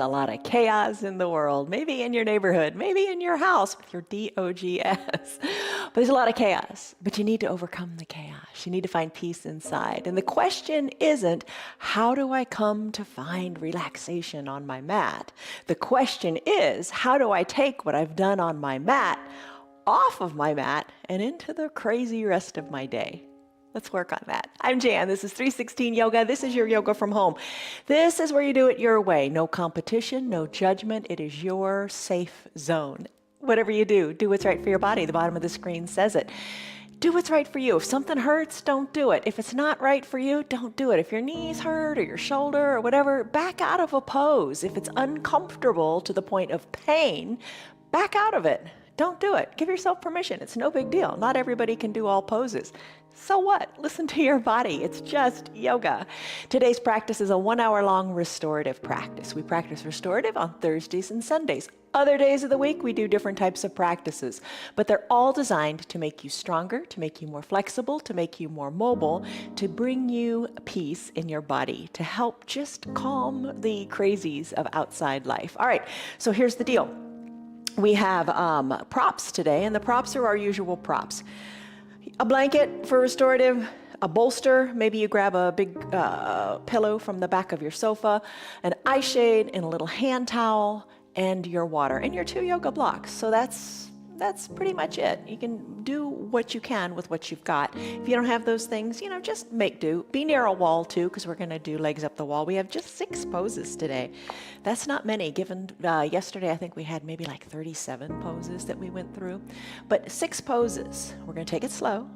a lot of chaos in the world, maybe in your neighborhood, maybe in your house with your DOGS. But there's a lot of chaos, but you need to overcome the chaos. You need to find peace inside. And the question isn't, how do I come to find relaxation on my mat? The question is, how do I take what I've done on my mat off of my mat and into the crazy rest of my day? Let's work on that. I'm Jan. This is 316 Yoga. This is your yoga from home. This is where you do it your way. No competition, no judgment. It is your safe zone. Whatever you do what's right for your body. The bottom of the screen says it. Do what's right for you. If something hurts, don't do it. If it's not right for you, don't do it. If your knees hurt or your shoulder or whatever, back out of a pose. If it's uncomfortable to the point of pain, back out of it. Don't do it. Give yourself permission. It's no big deal. Not everybody can do all poses. So what? Listen to your body. It's just yoga. Today's practice is a 1 hour long restorative practice. We practice restorative on Thursdays and Sundays. Other days of the week, we do different types of practices, but they're all designed to make you stronger, to make you more flexible, to make you more mobile, to bring you peace in your body, to help just calm the crazies of outside life. All right, so here's the deal. We have props today, and the props are our usual props. A blanket for restorative, a bolster, maybe you grab a big pillow from the back of your sofa, an eye shade, and a little hand towel, and your water, and your 2 yoga blocks. So that's pretty much it. You can do what you can with what you've got. If you don't have those things, just make do. Be near a wall too, because we're going to do legs up the wall. We have just 6 poses today. That's not many, given yesterday I think we had maybe like 37 poses that we went through. But 6 poses. We're going to take it slow.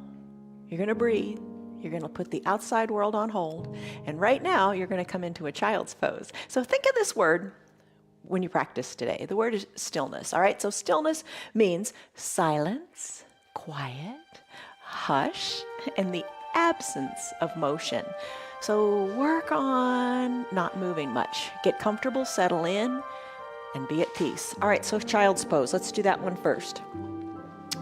You're going to breathe. You're going to put the outside world on hold. And right now, you're going to come into a child's pose. So think of this word when you practice today. The word is stillness, all right? So stillness means silence, quiet, hush, and the absence of motion. So work on not moving much. Get comfortable, settle in, and be at peace. All right, so child's pose. Let's do that one first.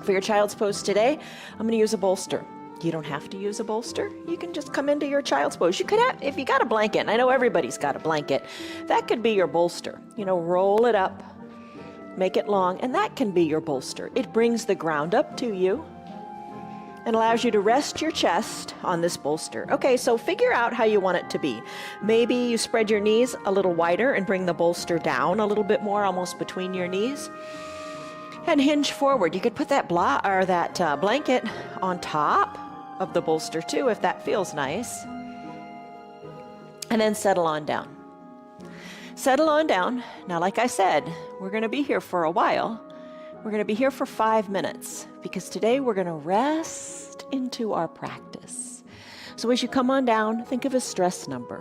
For your child's pose today, I'm going to use a bolster. You don't have to use a bolster. You can just come into your child's pose. You could have, if you got a blanket, and I know everybody's got a blanket, that could be your bolster. Roll it up, make it long, and that can be your bolster. It brings the ground up to you and allows you to rest your chest on this bolster. Okay, so figure out how you want it to be. Maybe you spread your knees a little wider and bring the bolster down a little bit more, almost between your knees. And hinge forward. You could put that blanket on top of the bolster too, if that feels nice. And then settle on down. Settle on down. Now, like I said, we're going to be here for a while. We're going to be here for 5 minutes because today we're going to rest into our practice. So as you come on down, think of a stress number.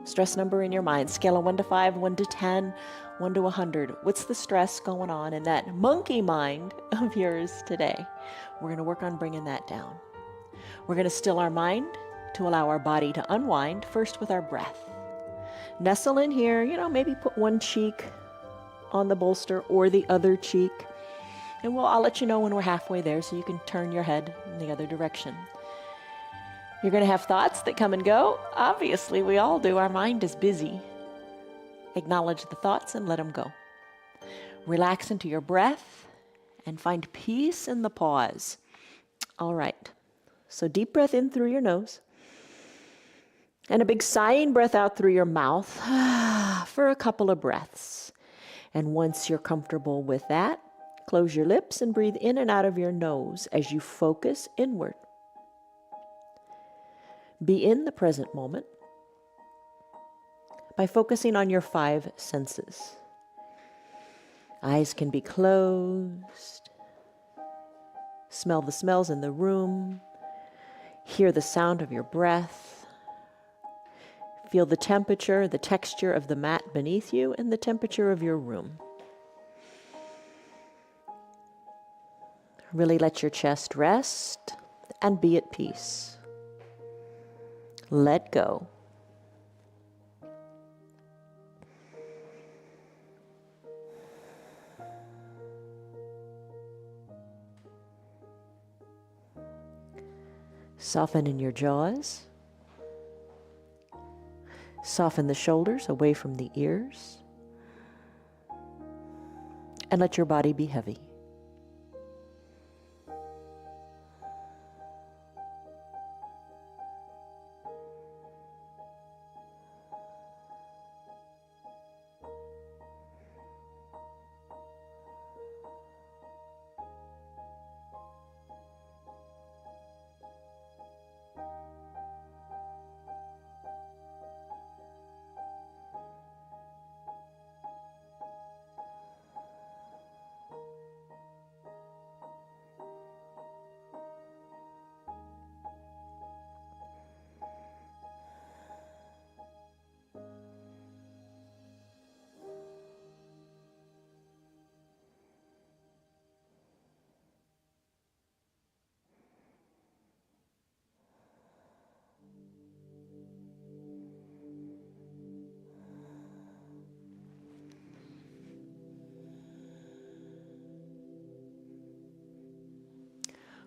Stress number in your mind. Scale of 1 to 5, 1 to 10, 1 to 100. What's the stress going on in that monkey mind of yours today? We're going to work on bringing that down. We're going to still our mind to allow our body to unwind, first with our breath. Nestle in here, maybe put one cheek on the bolster or the other cheek. And I'll let you know when we're halfway there so you can turn your head in the other direction. You're going to have thoughts that come and go. Obviously, we all do. Our mind is busy. Acknowledge the thoughts and let them go. Relax into your breath and find peace in the pause. All right. So deep breath in through your nose and a big sighing breath out through your mouth for a couple of breaths. And once you're comfortable with that, close your lips and breathe in and out of your nose as you focus inward. Be in the present moment by focusing on your 5 senses. Eyes can be closed. Smell the smells in the room. Hear the sound of your breath. Feel the temperature, the texture of the mat beneath you, and the temperature of your room. Really let your chest rest and be at peace. Let go. Soften in your jaws. Soften the shoulders away from the ears. and let your body be heavy.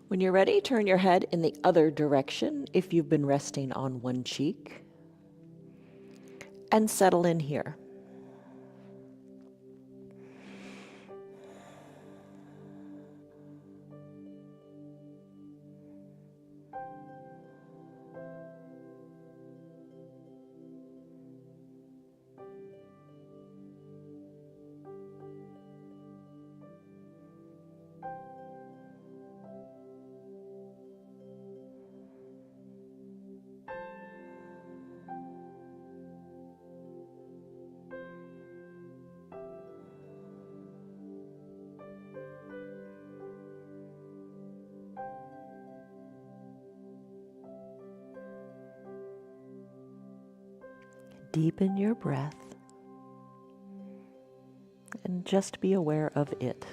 When you're ready, turn your head in the other direction if you've been resting on one cheek, and settle in here. Deepen your breath and just be aware of it.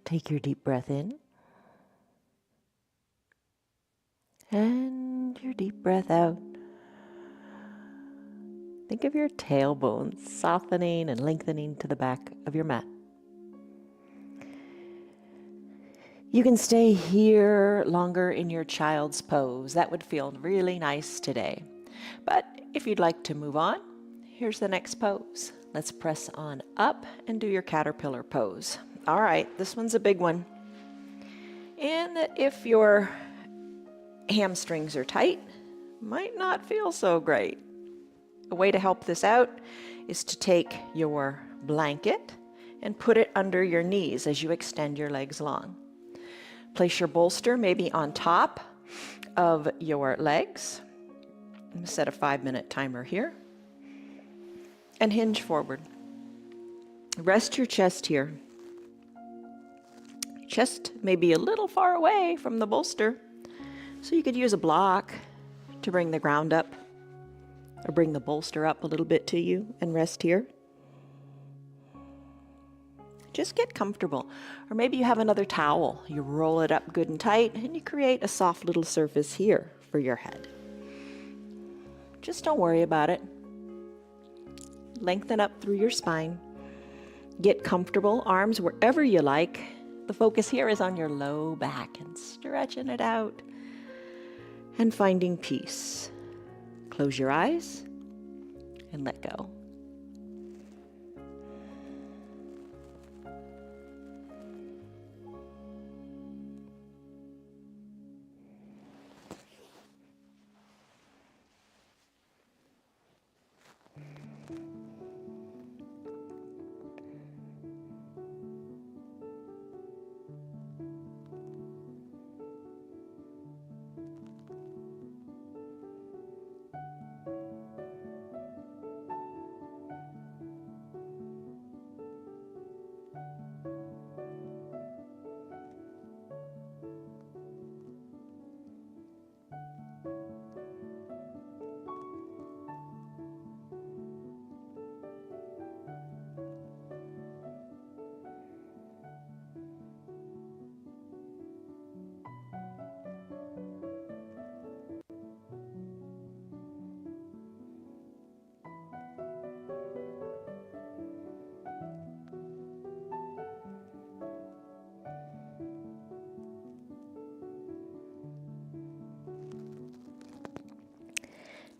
Take your deep breath in and your deep breath out. Think of your tailbone softening and lengthening to the back of your mat. You can stay here longer in your child's pose. That would feel really nice today. But if you'd like to move on, here's the next pose. Let's press on up and do your caterpillar pose. All right, this one's a big one. And if your hamstrings are tight, might not feel so great. A way to help this out is to take your blanket and put it under your knees as you extend your legs long. Place your bolster maybe on top of your legs. I'm going to set a 5-minute timer here. And hinge forward. Rest your chest here. Chest may be a little far away from the bolster, so you could use a block to bring the ground up or bring the bolster up a little bit to you and rest here. Just get comfortable. Or maybe you have another towel. You roll it up good and tight and you create a soft little surface here for your head. Just don't worry about it. Lengthen up through your spine. Get comfortable, arms wherever you like. The focus here is on your low back and stretching it out and finding peace. Close your eyes and let go.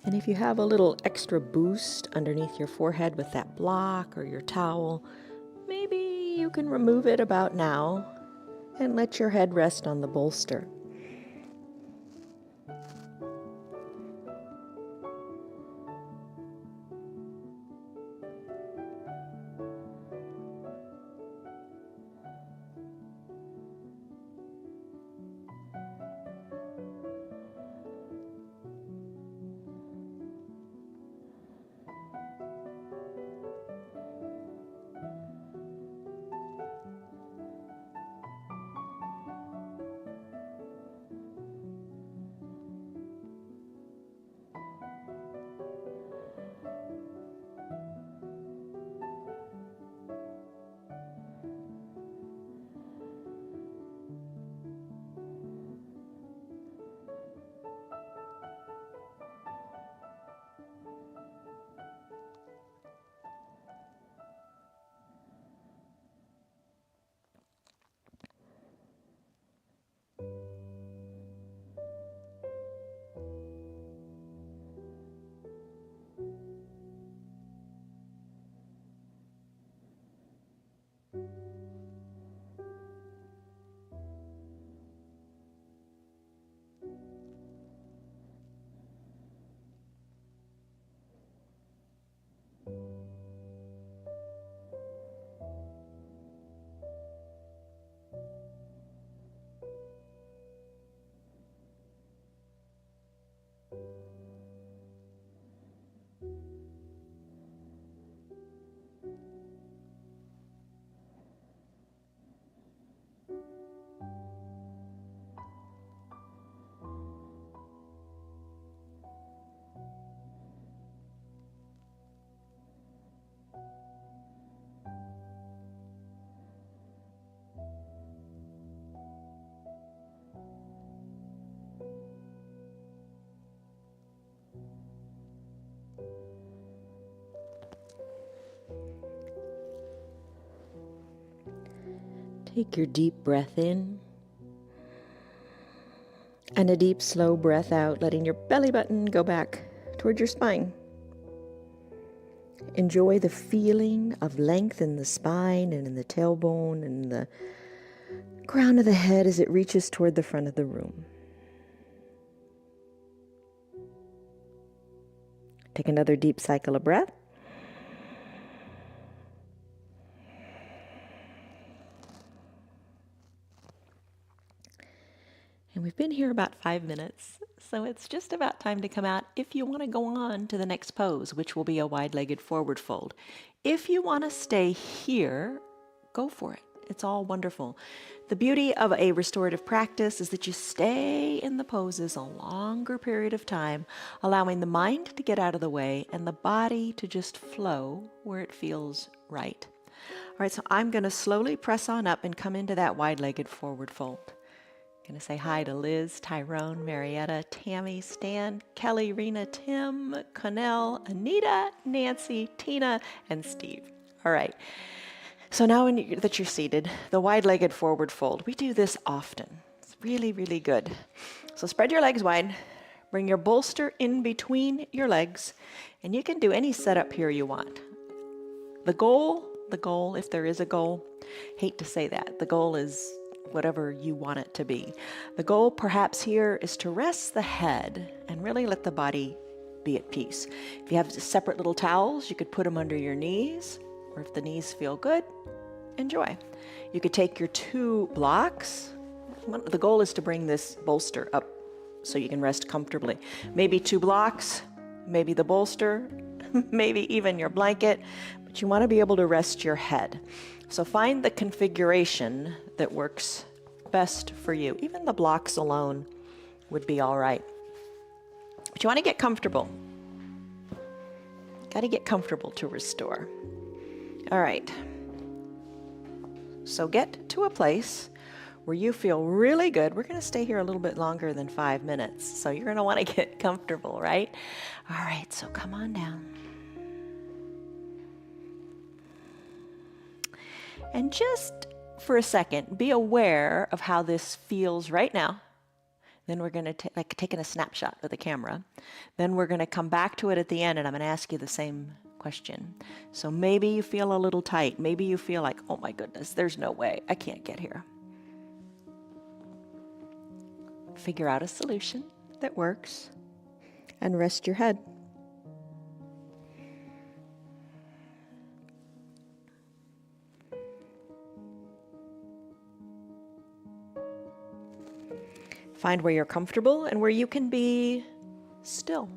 And if you have a little extra boost underneath your forehead with that block or your towel, maybe you can remove it about now and let your head rest on the bolster. Take your deep breath in and a deep, slow breath out, letting your belly button go back toward your spine. Enjoy the feeling of length in the spine and in the tailbone and the crown of the head as it reaches toward the front of the room. Take another deep cycle of breath. And we've been here about 5 minutes, so it's just about time to come out if you want to go on to the next pose, which will be a wide-legged forward fold. If you want to stay here, go for it. It's all wonderful. The beauty of a restorative practice is that you stay in the poses a longer period of time, allowing the mind to get out of the way and the body to just flow where it feels right. All right, so I'm going to slowly press on up and come into that wide-legged forward fold. Going to say hi to Liz, Tyrone, Marietta, Tammy, Stan, Kelly, Rena, Tim, Connell, Anita, Nancy, Tina, and Steve. All right. So now that you're seated, the wide-legged forward fold. We do this often. It's really, really good. So spread your legs wide. Bring your bolster in between your legs. And you can do any setup here you want. The goal, if there is a goal, hate to say that, the goal is whatever you want it to be. The goal perhaps here is to rest the head and really let the body be at peace. If you have separate little towels, you could put them under your knees, or if the knees feel good, enjoy. You could take your 2 blocks. The goal is to bring this bolster up so you can rest comfortably. Maybe 2 blocks, maybe the bolster, maybe even your blanket, but you want to be able to rest your head. So find the configuration that works best for you. Even the blocks alone would be all right. But you want to get comfortable. Got to get comfortable to restore. All right. So get to a place where you feel really good. We're going to stay here a little bit longer than 5 minutes, so you're going to want to get comfortable, right? All right, so come on down. And just for a second, be aware of how this feels right now. Then we're going to, like taking a snapshot with the camera. Then we're going to come back to it at the end, and I'm going to ask you the same question. So maybe you feel a little tight. Maybe you feel like, oh my goodness, there's no way. I can't get here. Figure out a solution that works and rest your head. Find where you're comfortable and where you can be still.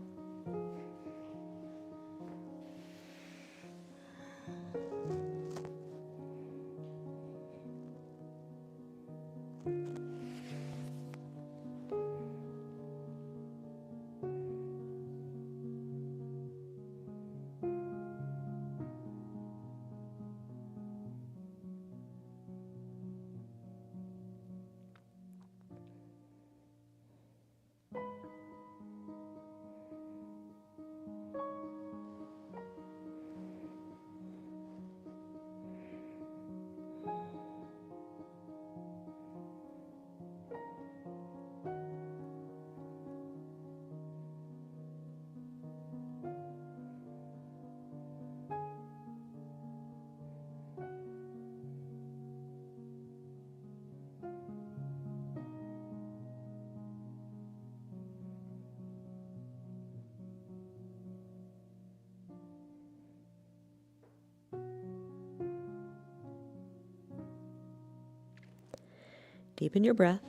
Deepen your breath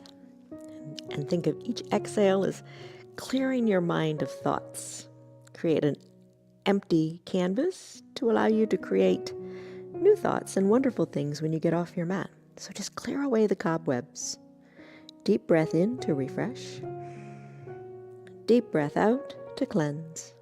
and think of each exhale as clearing your mind of thoughts. Create an empty canvas to allow you to create new thoughts and wonderful things when you get off your mat. So just clear away the cobwebs. Deep breath in to refresh. Deep breath out to cleanse.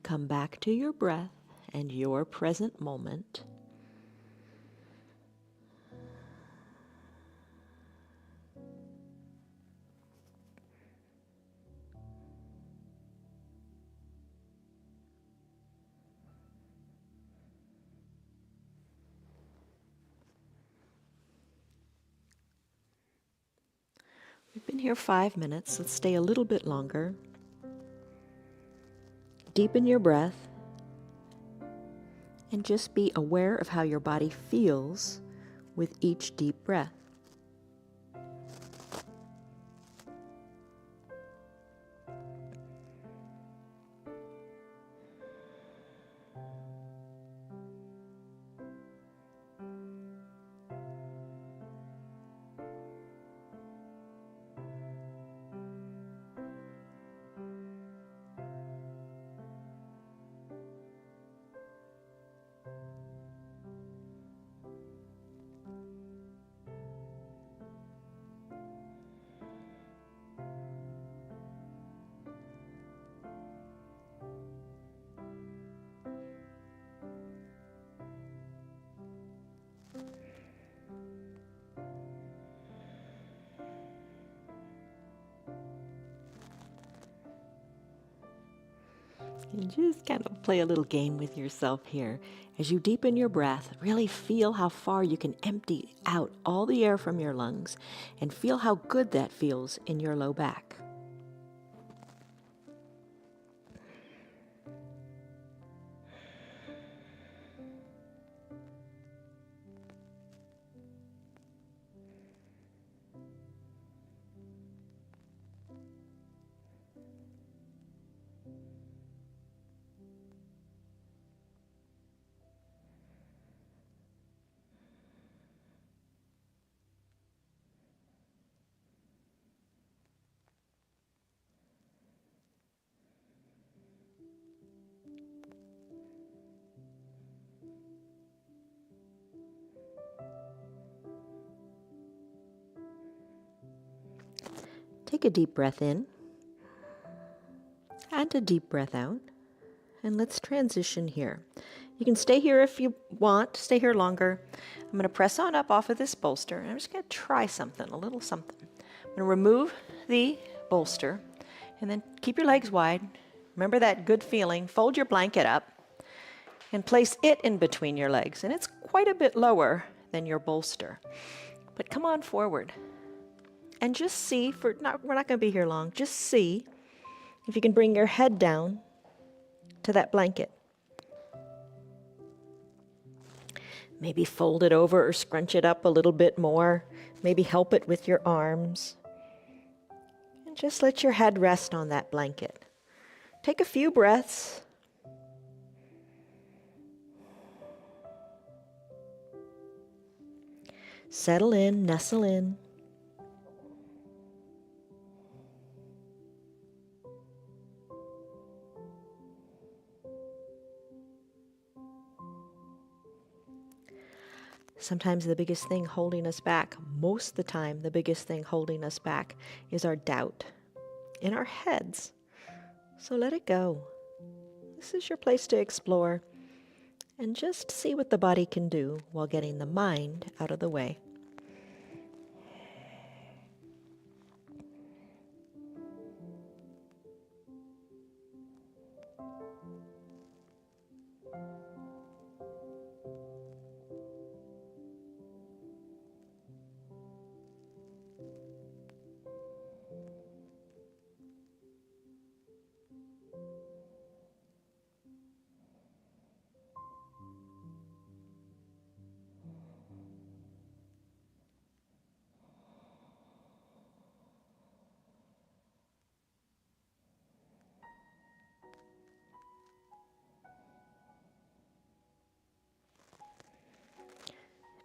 Come back to your breath and your present moment. We've been here 5 minutes. Let's stay a little bit longer. Deepen your breath And just be aware of how your body feels with each deep breath. And just kind of play a little game with yourself here. As you deepen your breath, really feel how far you can empty out all the air from your lungs and feel how good that feels in your low back. Take a deep breath in and a deep breath out. And let's transition here. You can stay here if you want, stay here longer. I'm going to press on up off of this bolster, and I'm just going to try something, a little something. I'm going to remove the bolster, and then keep your legs wide. Remember that good feeling. Fold your blanket up and place it in between your legs. And it's quite a bit lower than your bolster. But come on forward and just see, we're not going to be here long, just see if you can bring your head down to that blanket. Maybe fold it over or scrunch it up a little bit more. Maybe help it with your arms. And just let your head rest on that blanket. Take a few breaths. Settle in, nestle in. Sometimes the biggest thing holding us back, most of the time, the biggest thing holding us back is our doubt in our heads. So let it go. This is your place to explore and just see what the body can do while getting the mind out of the way.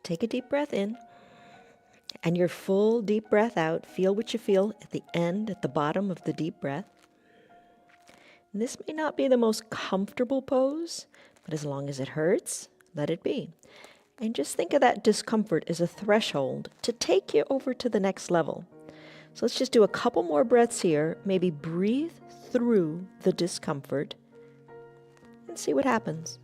Take a deep breath in, and your full deep breath out. Feel what you feel at the end, at the bottom of the deep breath. And this may not be the most comfortable pose, but as long as it hurts, let it be. And just think of that discomfort as a threshold to take you over to the next level. So let's just do a couple more breaths here. Maybe breathe through the discomfort and see what happens.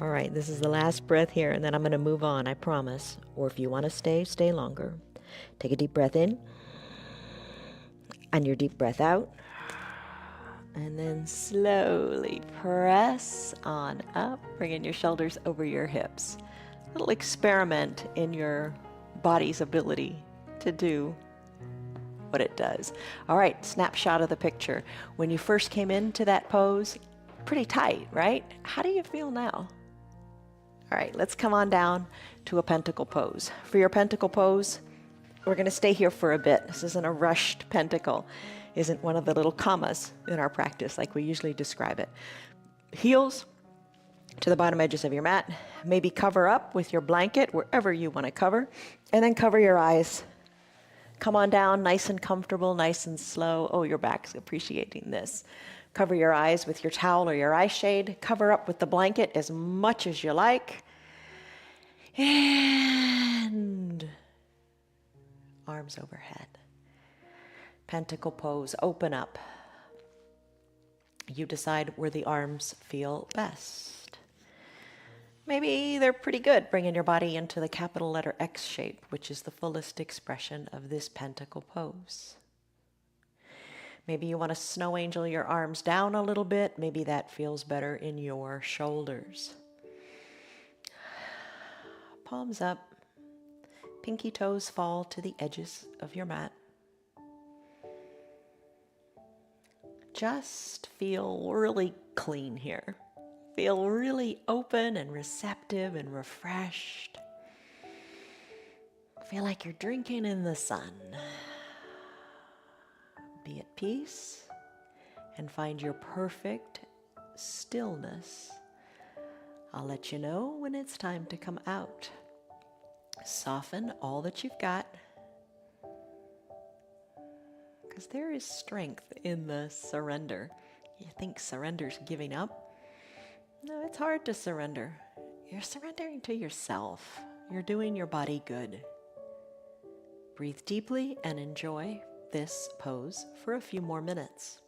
All right, this is the last breath here, and then I'm going to move on, I promise. Or if you want to stay, stay longer. Take a deep breath in, and your deep breath out. And then slowly press on up, bringing your shoulders over your hips. A little experiment in your body's ability to do what it does. All right, snapshot of the picture. When you first came into that pose, pretty tight, right? How do you feel now? All right, let's come on down to a pentacle pose. For your pentacle pose, we're going to stay here for a bit. This isn't a rushed pentacle. Isn't one of the little commas in our practice like we usually describe it. Heels to the bottom edges of your mat. Maybe cover up with your blanket wherever you want to cover, and then cover your eyes. Come on down, nice and comfortable, nice and slow. Oh, your back's appreciating this. Cover your eyes with your towel or your eye shade. Cover up with the blanket as much as you like. And arms overhead. Pentacle pose, open up. You decide where the arms feel best. Maybe they're pretty good, bringing your body into the capital letter X shape, which is the fullest expression of this pentacle pose. Maybe you want to snow angel your arms down a little bit. Maybe that feels better in your shoulders. Palms up. Pinky toes fall to the edges of your mat. Just feel really clean here. Feel really open and receptive and refreshed. Feel like you're drinking in the sun. Be at peace and find your perfect stillness. I'll let you know when it's time to come out. Soften all that you've got, because there is strength in the surrender. You think surrender's giving up? No, it's hard to surrender. You're surrendering to yourself. You're doing your body good. Breathe deeply and enjoy this pose for a few more minutes.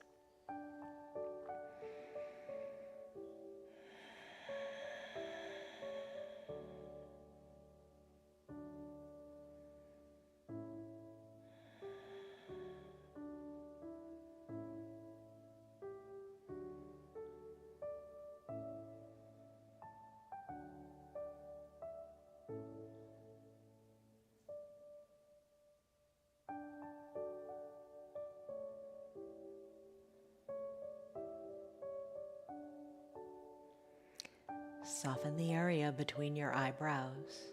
Soften the area between your eyebrows.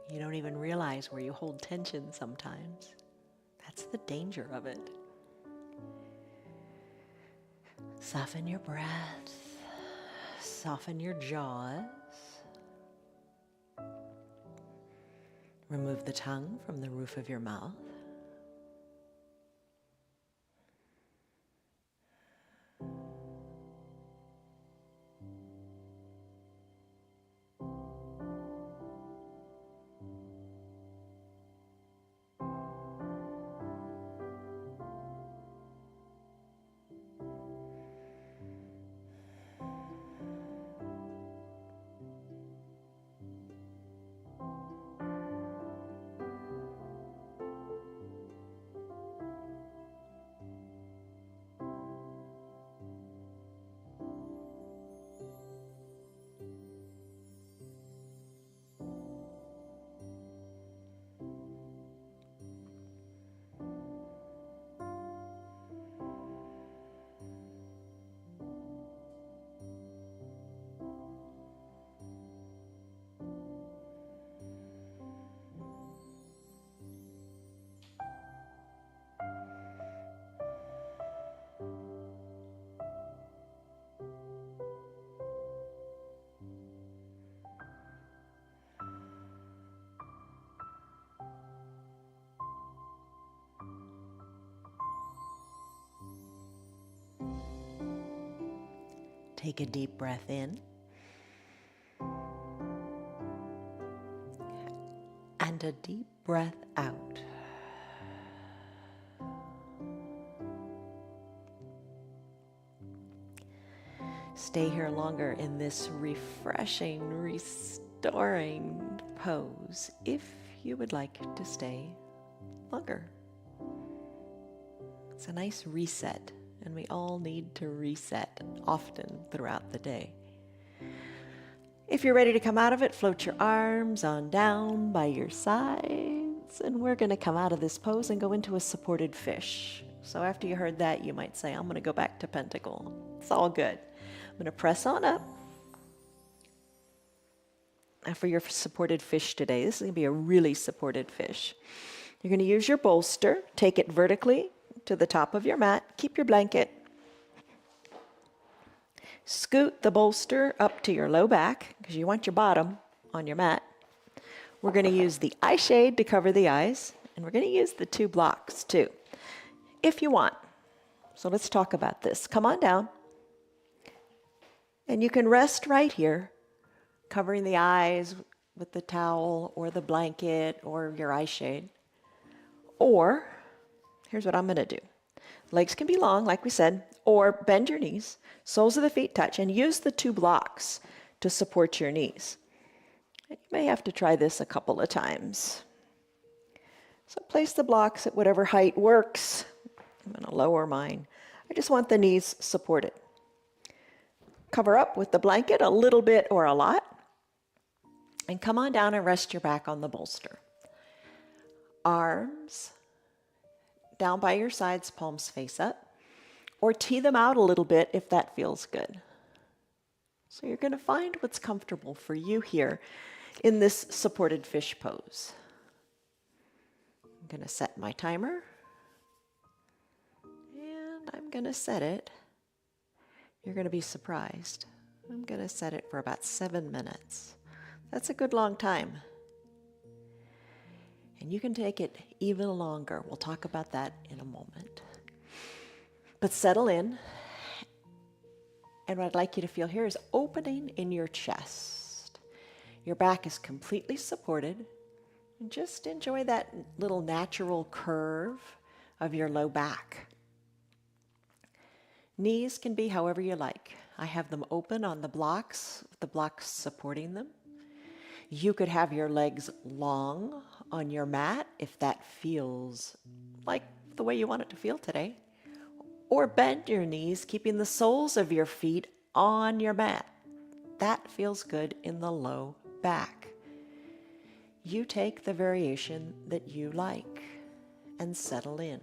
You don't even realize where you hold tension sometimes. That's the danger of it. Soften your breath. Soften your jaws. Remove the tongue from the roof of your mouth. Take a deep breath in and a deep breath out. stay here longer in this refreshing, restoring pose if you would like to stay longer. It's a nice reset, and we all need to reset often throughout the day. If you're ready to come out of it, float your arms on down by your sides, and we're going to come out of this pose and go into a supported fish. So after you heard that, you might say, I'm going to go back to pentacle. It's all good. I'm going to press on up. And for your supported fish today, this is going to be a really supported fish. You're going to use your bolster, take it vertically to the top of your mat, keep your blanket. Scoot the bolster up to your low back because you want your bottom on your mat. We're going to use the eye shade to cover the eyes, and we're going to use the 2 blocks too, if you want. So let's talk about this. Come on down, and you can rest right here, covering the eyes with the towel or the blanket or your eye shade. Or, here's what I'm going to do. Legs can be long, like we said, or bend your knees, soles of the feet touch, and use the 2 blocks to support your knees. And you may have to try this a couple of times. So place the blocks at whatever height works. I'm going to lower mine. I just want the knees supported. Cover up with the blanket a little bit or a lot, and come on down and rest your back on the bolster. Arms down by your sides, palms face up, or tee them out a little bit if that feels good. So you're going to find what's comfortable for you here in this supported fish pose. I'm going to set my timer, and I'm going to set it. You're going to be surprised. I'm going to set it for about 7 minutes. That's a good long time. And you can take it even longer. We'll talk about that in a moment. But settle in. And what I'd like you to feel here is opening in your chest. Your back is completely supported. And just enjoy that little natural curve of your low back. Knees can be however you like. I have them open on the blocks supporting them. You could have your legs long on your mat if that feels like the way you want it to feel today. Or bend your knees, keeping the soles of your feet on your mat. That feels good in the low back. You take the variation that you like and settle in.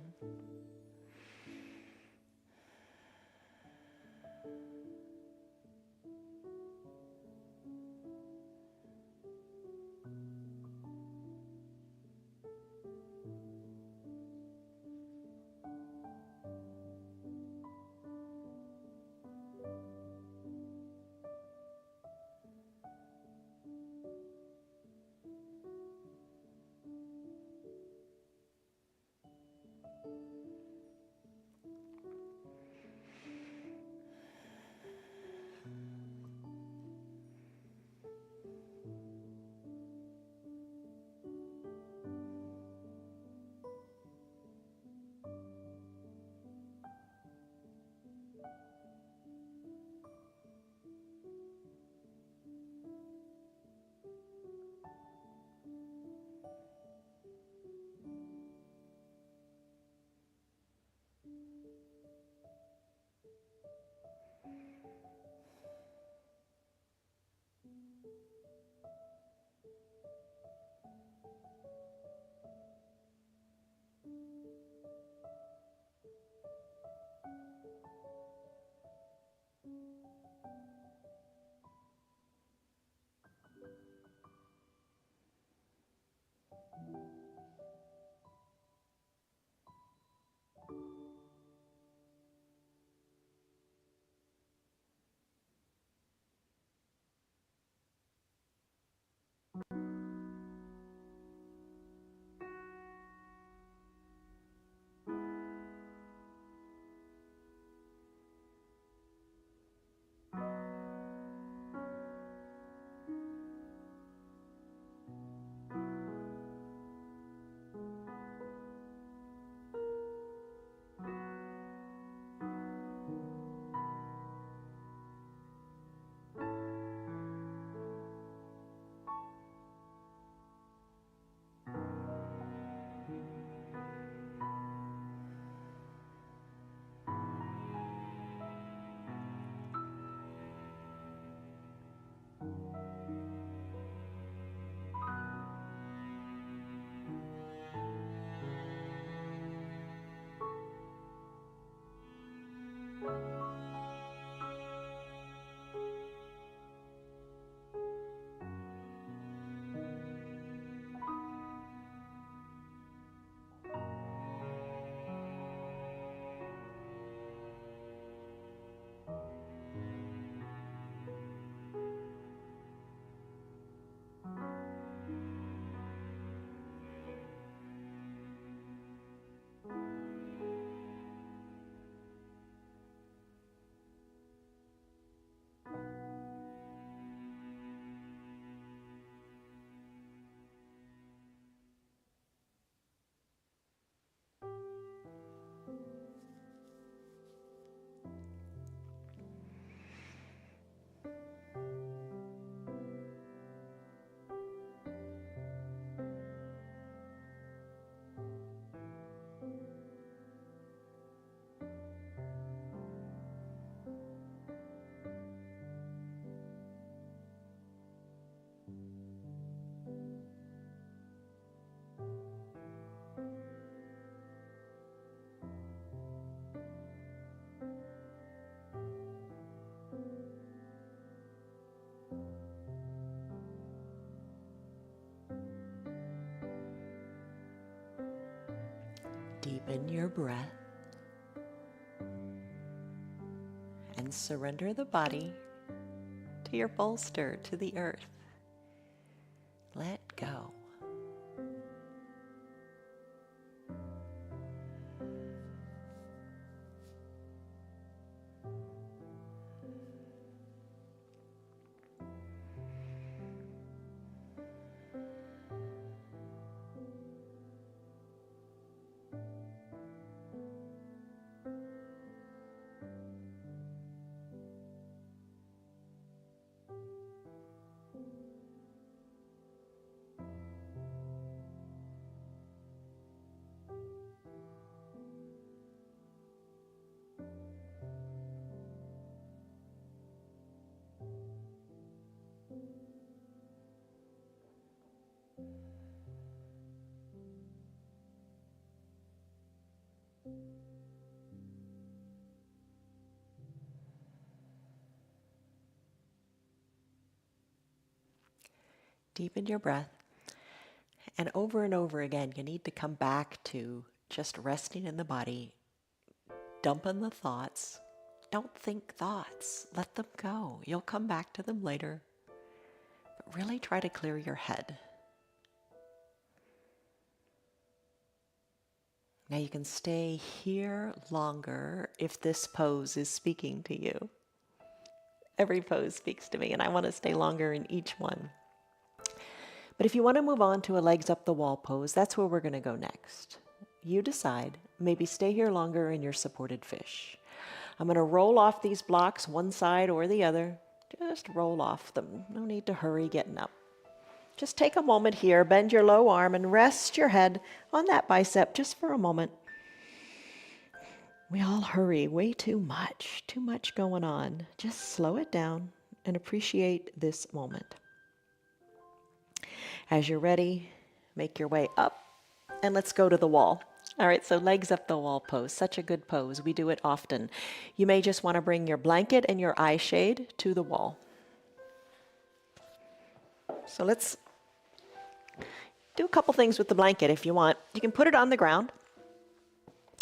Deepen your breath and surrender the body to your bolster, to the earth. Let go. Deepen your breath. And over again, you need to come back to just resting in the body, dumping the thoughts. Don't think thoughts. Let them go. You'll come back to them later. But really try to clear your head. Now you can stay here longer if this pose is speaking to you. Every pose speaks to me, and I want to stay longer in each one. But if you want to move on to a legs up the wall pose, that's where we're going to go next. You decide, maybe stay here longer in your supported fish. I'm going to roll off these blocks one side or the other. Just roll off them. No need to hurry getting up. Just take a moment here, bend your low arm and rest your head on that bicep just for a moment. We all hurry way too much going on. Just slow it down and appreciate this moment. As you're ready, make your way up and let's go to the wall. All right, so legs up the wall pose, such a good pose. We do it often. You may just want to bring your blanket and your eye shade to the wall. So let's do a couple things with the blanket if you want. You can put it on the ground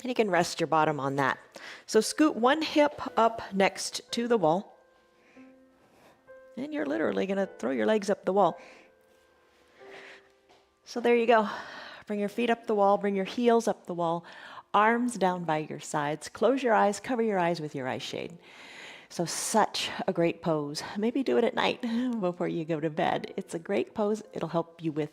and you can rest your bottom on that. So scoot one hip up next to the wall and you're literally going to throw your legs up the wall. So there you go. Bring your feet up the wall, bring your heels up the wall, arms down by your sides. Close your eyes, cover your eyes with your eye shade. So such a great pose. Maybe do it at night before you go to bed. It's a great pose. It'll help you with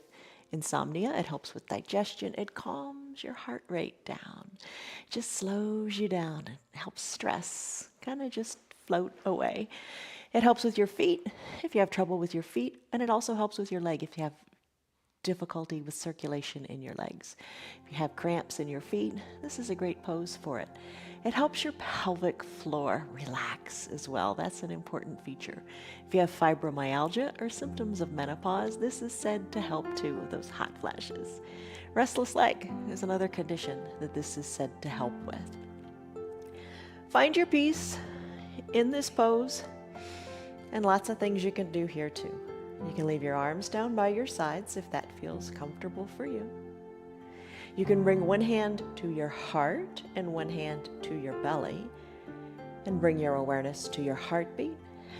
insomnia. It helps with digestion. It calms your heart rate down. It just slows you down. It helps stress kind of just float away. It helps with your feet if you have trouble with your feet, and it also helps with your leg if you have difficulty with circulation in your legs. If you have cramps in your feet, this is a great pose for it. It helps your pelvic floor relax as well. That's an important feature. If you have fibromyalgia or symptoms of menopause, this is said to help too with those hot flashes. Restless leg is another condition that this is said to help with. Find your peace in this pose, and lots of things you can do here too. You can leave your arms down by your sides if that feels comfortable for you. You can bring one hand to your heart and one hand to your belly, and bring your awareness to your heartbeat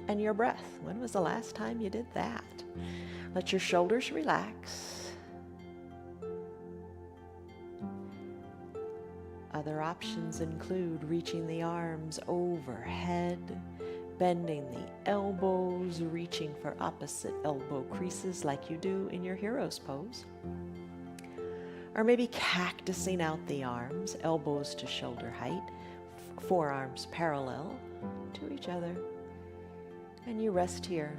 and your breath. When was the last time you did that? Let your shoulders relax. Other options include reaching the arms overhead, bending the elbows, reaching for opposite elbow creases like you do in your hero's pose. Or maybe cactusing out the arms, elbows to shoulder height, forearms parallel to each other. And you rest here.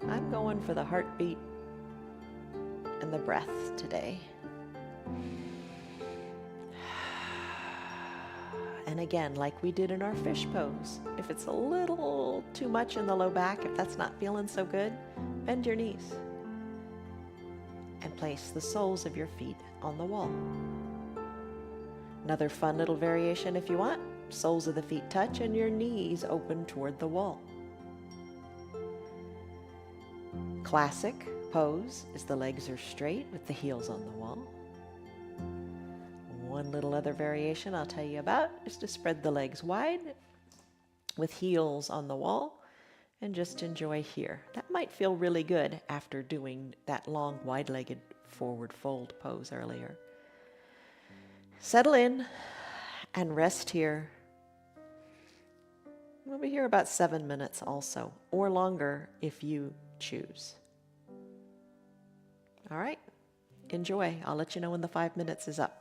I'm going for the heartbeat and the breath today. And again, like we did in our fish pose, if it's a little too much in the low back, if that's not feeling so good, bend your knees and place the soles of your feet on the wall. Another fun little variation if you want, soles of the feet touch and your knees open toward the wall. Classic pose is the legs are straight with the heels on the wall. One little other variation I'll tell you about is to spread the legs wide with heels on the wall and just enjoy here. That might feel really good after doing that long wide-legged forward fold pose earlier. Settle in and rest here. We'll be here about 7 minutes also, or longer if you choose. All right, enjoy. I'll let you know when the 5 minutes is up.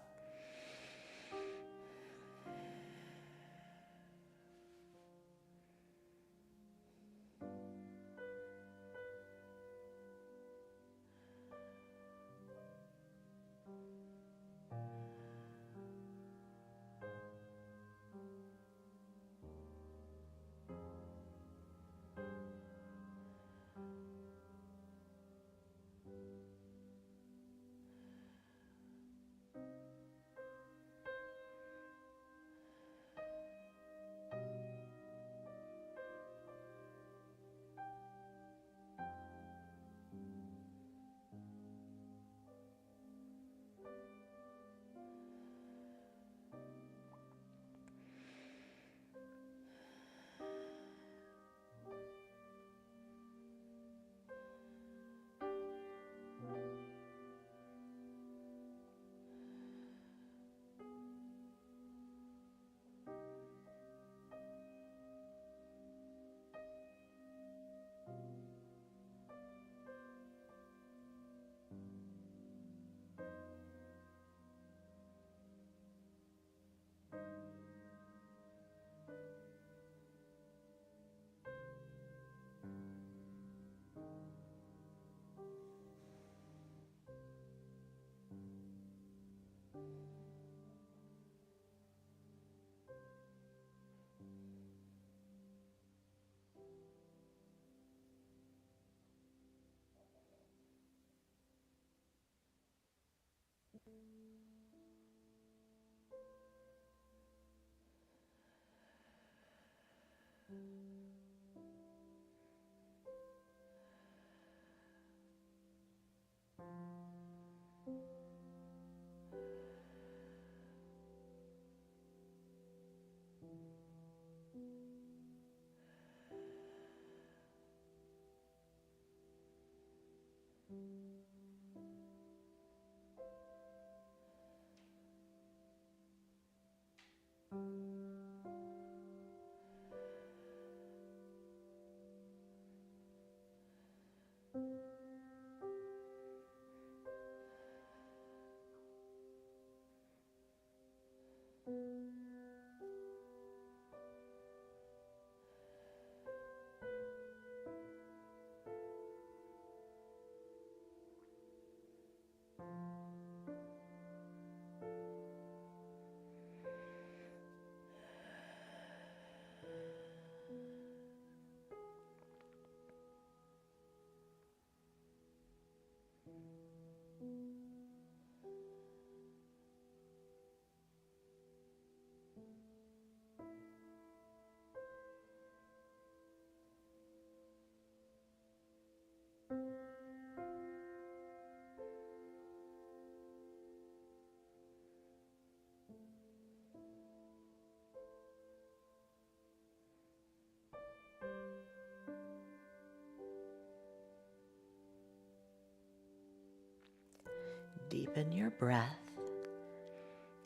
Deepen your breath.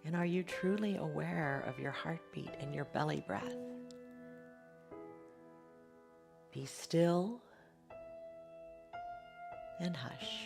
And are you truly aware of your heartbeat and your belly breath? Be still and hush.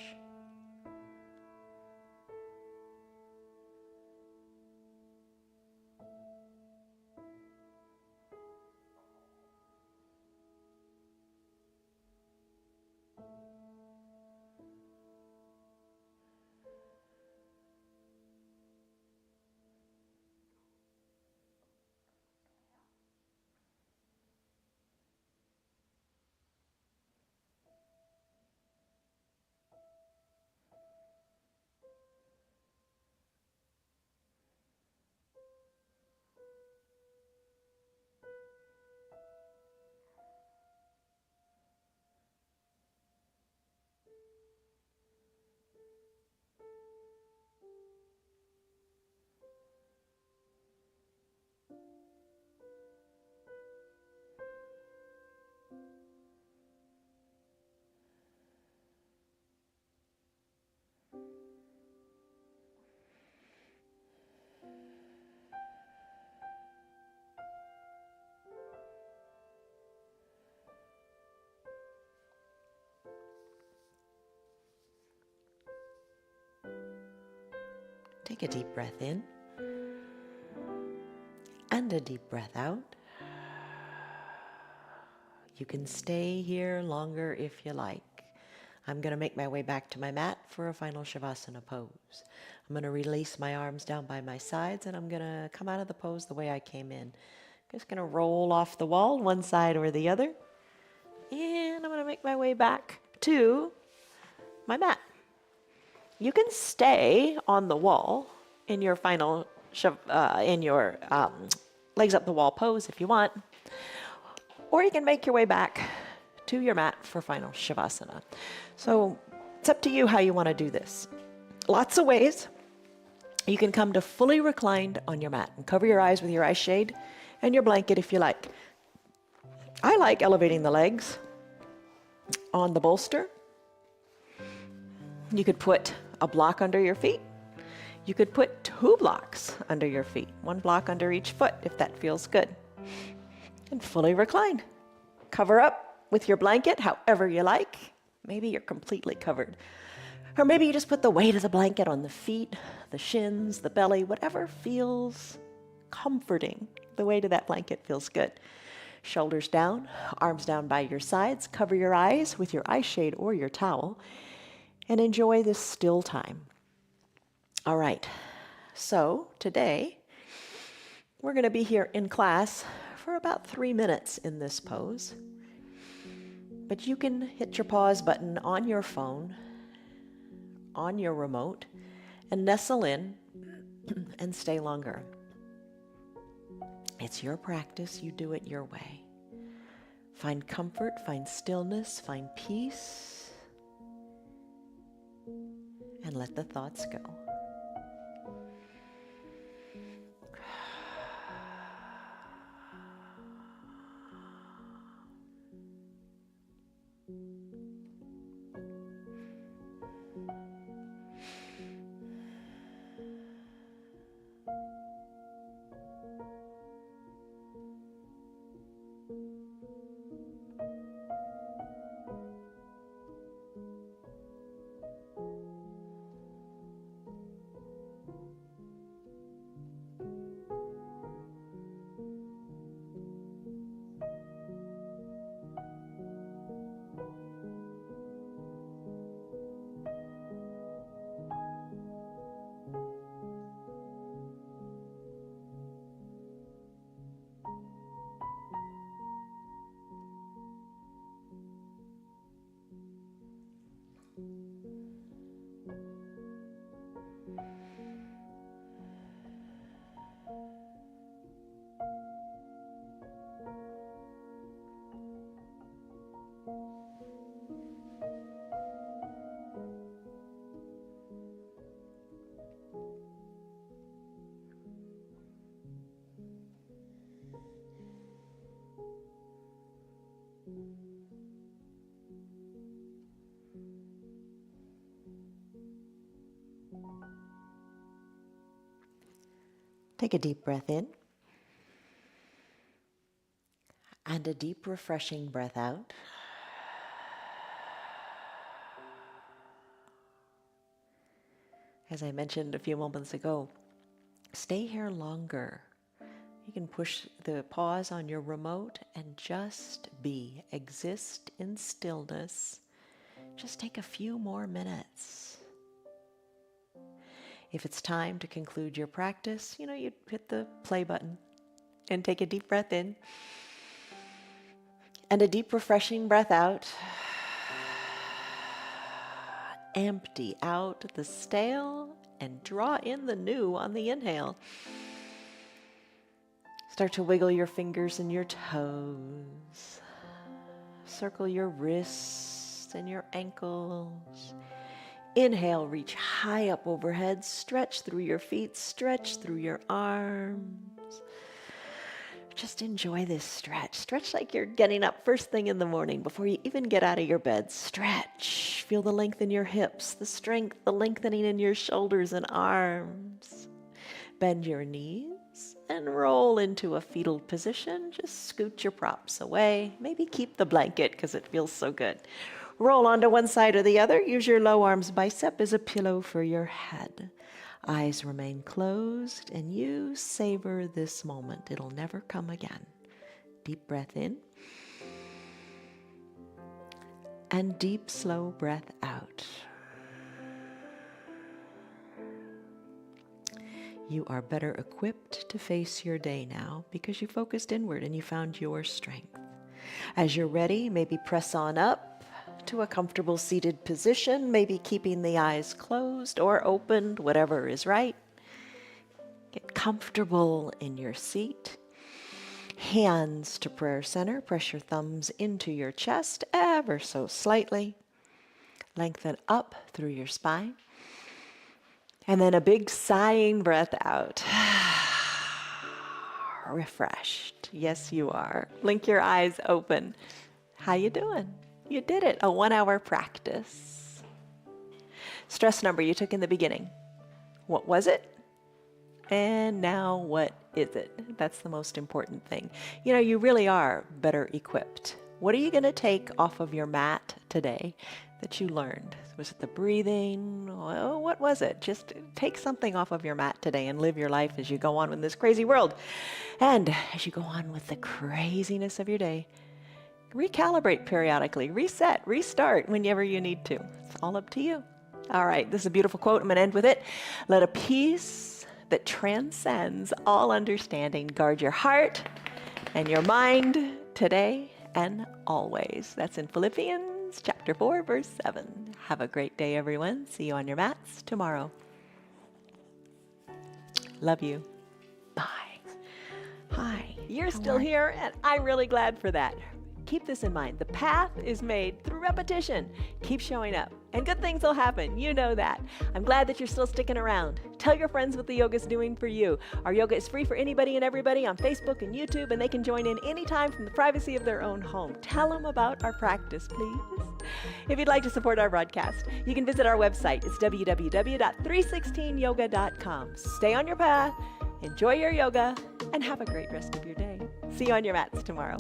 Take a deep breath in and a deep breath out. You can stay here longer if you like. I'm going to make my way back to my mat for a final Shavasana pose. I'm going to release my arms down by my sides and I'm going to come out of the pose the way I came in. Just going to roll off the wall, one side or the other. And I'm going to make my way back to my mat. You can stay on the wall in your final, legs up the wall pose if you want. Or you can make your way back to your mat for final Shavasana. So it's up to you how you want to do this. Lots of ways. You can come to fully reclined on your mat and cover your eyes with your eye shade and your blanket if you like. I like elevating the legs on the bolster. You could put a block under your feet. You could put 2 blocks under your feet, 1 block under each foot if that feels good. And fully recline. Cover up with your blanket however you like. Maybe you're completely covered. Or maybe you just put the weight of the blanket on the feet, the shins, the belly, whatever feels comforting. The weight of that blanket feels good. Shoulders down, arms down by your sides. Cover your eyes with your eye shade or your towel and enjoy this still time. All right, so today we're going to be here in class for about 3 minutes in this pose. But you can hit your pause button on your phone, on your remote, and nestle in and stay longer. It's your practice, you do it your way. Find comfort, find stillness, find peace, and let the thoughts go. Take a deep breath in. And a deep, refreshing breath out. As I mentioned a few moments ago, stay here longer. You can push the pause on your remote and just be, exist in stillness. Just take a few more minutes. If it's time to conclude your practice, you hit the play button and take a deep breath in and a deep, refreshing breath out. Empty out the stale and draw in the new on the inhale. Start to wiggle your fingers and your toes. Circle your wrists and your ankles. Inhale, reach high up overhead. Stretch through your feet, stretch through your arms. Just enjoy this stretch. Stretch like you're getting up first thing in the morning before you even get out of your bed. Stretch. Feel the length in your hips, the strength, the lengthening in your shoulders and arms. Bend your knees and roll into a fetal position. Just scoot your props away. Maybe keep the blanket because it feels so good. Roll onto one side or the other. Use your low arms bicep as a pillow for your head. Eyes remain closed, and you savor this moment. It'll never come again. Deep breath in. And deep, slow breath out. You are better equipped to face your day now because you focused inward and you found your strength. As you're ready, maybe press on up to a comfortable seated position, maybe keeping the eyes closed or opened, whatever is right. Get comfortable in your seat. Hands to prayer center. Press your thumbs into your chest ever so slightly. Lengthen up through your spine. And then a big sighing breath out. Refreshed. Yes, you are. Blink your eyes open. How you doing? You did it. A 1-hour practice. Stress number you took in the beginning. What was it? And now what is it? That's the most important thing. You really are better equipped. What are you going to take off of your mat today that you learned? Was it the breathing? Well, what was it? Just take something off of your mat today and live your life as you go on in this crazy world. And as you go on with the craziness of your day, recalibrate periodically, reset, restart whenever you need to. It's all up to you. All right, this is a beautiful quote. I'm going to end with it. Let a peace that transcends all understanding guard your heart and your mind today and always. That's in Philippians chapter 4, verse 7. Have a great day, everyone. See you on your mats tomorrow. Love you. Bye. Hi. You're still here, and I'm really glad for that. Keep this in mind. The path is made through repetition. Keep showing up, and good things will happen. You know that. I'm glad that you're still sticking around. Tell your friends what the yoga's doing for you. Our yoga is free for anybody and everybody on Facebook and YouTube, and they can join in anytime from the privacy of their own home. Tell them about our practice, please. If you'd like to support our broadcast, you can visit our website. It's www.316yoga.com. Stay on your path, enjoy your yoga, and have a great rest of your day. See you on your mats tomorrow.